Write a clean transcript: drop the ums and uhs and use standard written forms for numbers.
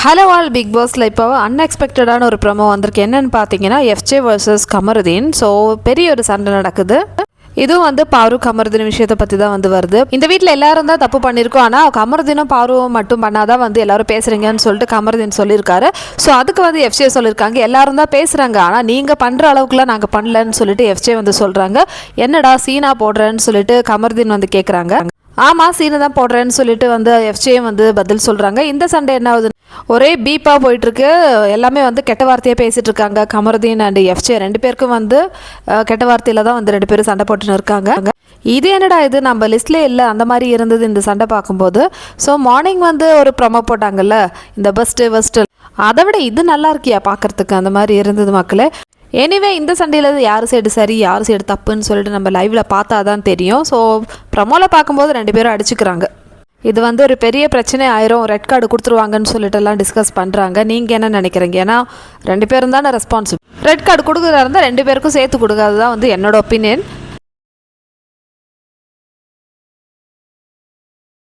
Hello all big பாஸில் இப்போ அன்எக்ஸ்பெக்டடான ஒரு ப்ரோமோ வந்திருக்கு. என்னென்னு பார்த்தீங்கன்னா எஃப்ஜே வர்சஸ் கமருதீன். ஸோ பெரிய ஒரு சண்டை நடக்குது. இதுவும் பாரு கமருதீன் விஷயத்தை பற்றி தான் வருது. இந்த வீட்டில் எல்லாரும் தான் தப்பு பண்ணியிருக்கோம், ஆனால் கமருதீனும் பாருவும் மட்டும் பண்ணாதான் எல்லாரும் பேசுகிறீங்கன்னு சொல்லிட்டு கமருதீன் சொல்லியிருக்காரு. ஸோ அதுக்கு எஃப்ஜே சொல்லியிருக்காங்க, எல்லாரும் தான் பேசுகிறாங்க, ஆனால் நீங்கள் பண்ணுற அளவுக்குலாம் நாங்கள் பண்ணலன்னு சொல்லிட்டு எஃப்ஜே சொல்கிறாங்க. என்னடா சீனா போடுறேன்னு சொல்லிட்டு கமருதீன் கேட்குறாங்க. ஆமாம் சீனை தான் போடுறேன்னு சொல்லிட்டு எஃப்ஜேயும் பதில் சொல்கிறாங்க. இந்த சண்டை என்ன ஆகுது, ஒரே பீப்பாக போயிட்டுருக்கு. எல்லாமே கெட்ட வார்த்தையாக பேசிகிட்டு இருக்காங்க. கமருதீன் அண்ட் எஃப்ஜே ரெண்டு பேருக்கும் கெட்ட வார்த்தையில் தான் ரெண்டு பேரும் சண்டை போட்டுன்னு இருக்காங்க. இது என்னடா இது நம்ம லிஸ்ட்லேயே இல்லை அந்த மாதிரி இருந்தது இந்த சண்டை பார்க்கும்போது. ஸோ மார்னிங் ஒரு ப்ரொமோ போட்டாங்கல்ல, இந்த பெஸ்ட்டு அதை விட இது நல்லா இருக்கியா பார்க்குறதுக்கு, அந்த மாதிரி இருந்தது மக்களே. எனிவே இந்த சண்டையில் யார் சைடு சரி யார் சைடு தப்புன்னு சொல்லிட்டு நம்ம லைவில் பார்த்தா தான் தெரியும். ஸோ ப்ரமோவில் பார்க்கும்போது ரெண்டு பேரும் அடிச்சுக்கிறாங்க. இது ஒரு பெரிய பிரச்சனை ஆயிரும், ரெட் கார்டு கொடுத்துருவாங்கன்னு சொல்லிட்டுலாம் டிஸ்கஸ் பண்ணுறாங்க. நீங்கள் என்ன நினைக்கிறீங்க? ஏன்னா ரெண்டு பேரும் தானே ரெஸ்பான்சிபிள். ரெட் கார்டு கொடுக்குறதா இருந்தால் ரெண்டு பேருக்கும் சேர்த்து கொடுக்காது தான் என்னோட ஒப்பீனியன்.